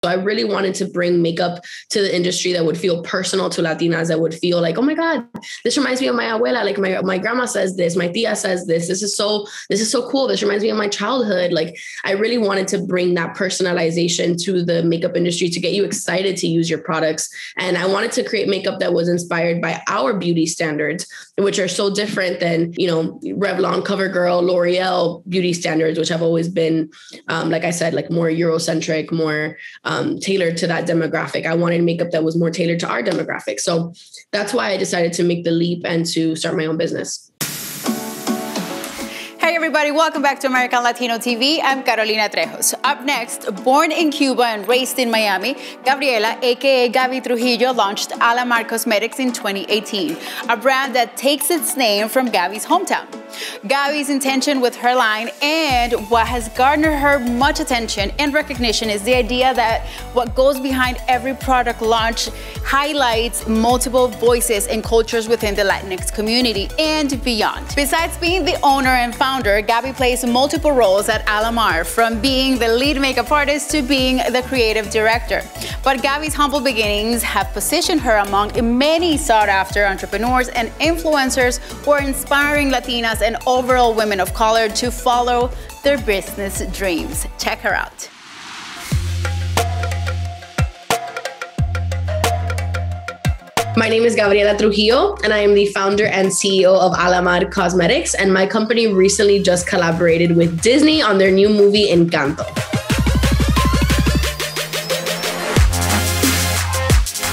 So I really wanted to bring makeup to the industry that would feel personal to Latinas, that would feel like, oh my God, this reminds me of my abuela. Like my grandma says this, my tia says this. This is so cool. This reminds me of my childhood. Like I really wanted to bring that personalization to the makeup industry to get you excited to use your products. And I wanted to create makeup that was inspired by our beauty standards, which are so different than, Revlon, CoverGirl, L'Oreal beauty standards, which have always been, like I said, like more Eurocentric, more tailored to that demographic. I wanted makeup that was more tailored to our demographic. So that's why I decided to make the leap and to start my own business. Hey everybody, welcome back to American Latino TV. I'm Carolina Trejos. Up next, born in Cuba and raised in Miami, Gabriela, aka Gaby Trujillo, launched Alamar Cosmetics in 2018, a brand that takes its name from Gaby's hometown. Gaby's intention with her line and what has garnered her much attention and recognition is the idea that what goes behind every product launch highlights multiple voices and cultures within the Latinx community and beyond. Besides being the owner and founder, Gaby plays multiple roles at Alamar, from being the lead makeup artist to being the creative director. But Gaby's humble beginnings have positioned her among many sought-after entrepreneurs and influencers who are inspiring Latinas and overall women of color to follow their business dreams. Check her out. My name is Gabriela Trujillo, and I am the founder and CEO of Alamar Cosmetics, and my company recently just collaborated with Disney on their new movie, Encanto.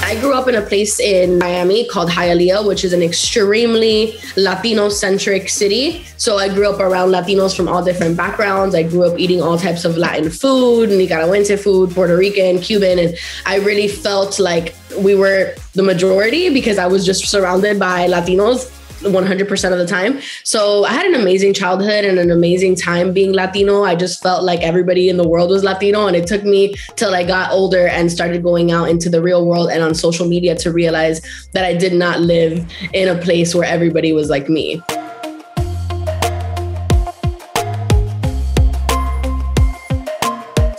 I grew up in a place in Miami called Hialeah, which is an extremely Latino-centric city. So I grew up around Latinos from all different backgrounds. I grew up eating all types of Latin food, Nicaraguense food, Puerto Rican, Cuban, and I really felt like we were the majority because I was just surrounded by Latinos 100% of the time. So I had an amazing childhood and an amazing time being Latino. I just felt like everybody in the world was Latino. And it took me till I got older and started going out into the real world and on social media to realize that I did not live in a place where everybody was like me.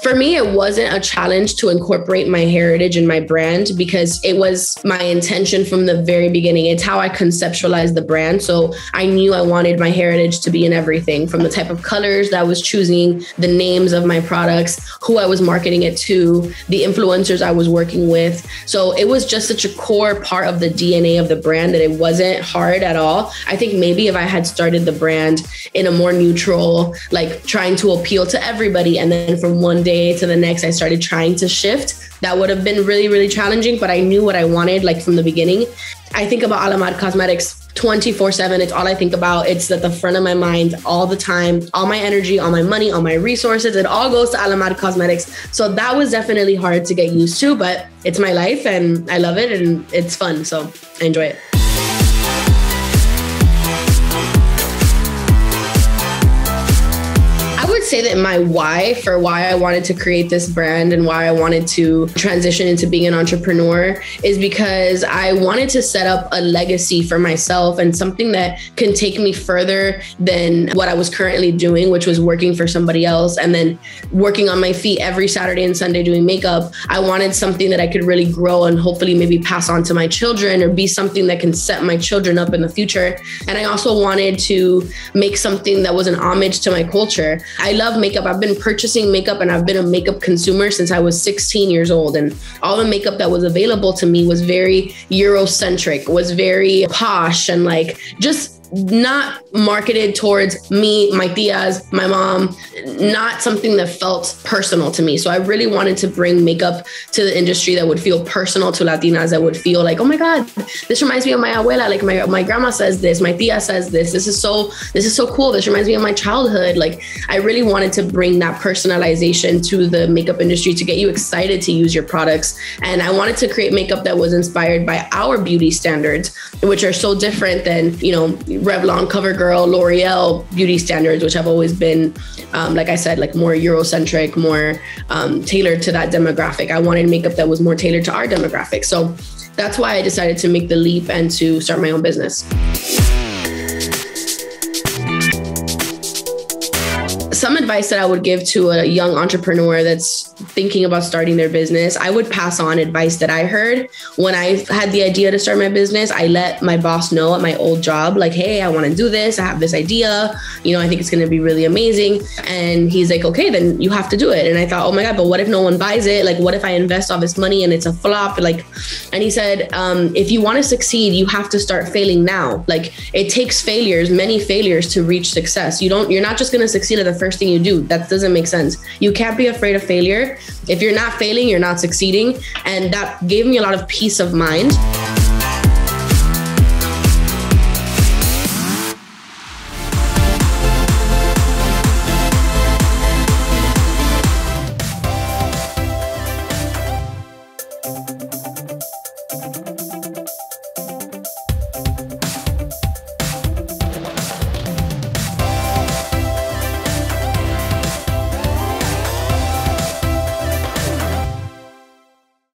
For me, it wasn't a challenge to incorporate my heritage in my brand because it was my intention from the very beginning. It's how I conceptualized the brand. So I knew I wanted my heritage to be in everything, from the type of colors that I was choosing, the names of my products, who I was marketing it to, the influencers I was working with. So it was just such a core part of the DNA of the brand that it wasn't hard at all. I think maybe if I had started the brand in a more neutral, like trying to appeal to everybody, and then from one day to the next, I started trying to shift, that would have been really, really challenging, but I knew what I wanted, like from the beginning. I think about Alamar Cosmetics 24/7. It's all I think about. It's at the front of my mind all the time. All my energy, all my money, all my resources, it all goes to Alamar Cosmetics. So that was definitely hard to get used to, but it's my life and I love it and it's fun. So I enjoy it. Say that my why for why I wanted to create this brand and why I wanted to transition into being an entrepreneur is because I wanted to set up a legacy for myself and something that can take me further than what I was currently doing, which was working for somebody else and then working on my feet every Saturday and Sunday doing makeup. I wanted something that I could really grow and hopefully maybe pass on to my children or be something that can set my children up in the future. And I also wanted to make something that was an homage to my culture. I love makeup. I've been purchasing makeup and I've been a makeup consumer since I was 16 years old. And all the makeup that was available to me was very Eurocentric, was very posh and like just not marketed towards me, my tias, my mom, not something that felt personal to me. So I really wanted to bring makeup to the industry that would feel personal to Latinas, that would feel like, oh my God, this reminds me of my abuela. Like my grandma says this, my tia says this. This is so cool. This reminds me of my childhood. Like I really wanted to bring that personalization to the makeup industry to get you excited to use your products. And I wanted to create makeup that was inspired by our beauty standards, which are so different than, Revlon, CoverGirl, L'Oreal beauty standards, which have always been, like I said, like more Eurocentric, more tailored to that demographic. I wanted makeup that was more tailored to our demographic. So that's why I decided to make the leap and to start my own business. Some advice that I would give to a young entrepreneur that's thinking about starting their business, I would pass on advice that I heard. When I had the idea to start my business, I let my boss know at my old job, like, hey, I want to do this. I have this idea. You know, I think it's going to be really amazing. And he's like, okay, then you have to do it. And I thought, oh my God, but what if no one buys it? Like, what if I invest all this money and it's a flop? Like, and he said, if you want to succeed, you have to start failing now. Like, it takes failures, many failures to reach success. You're not just going to succeed at the first thing you do. That doesn't make sense. You can't be afraid of failure. If you're not failing, you're not succeeding. And that gave me a lot of peace of mind.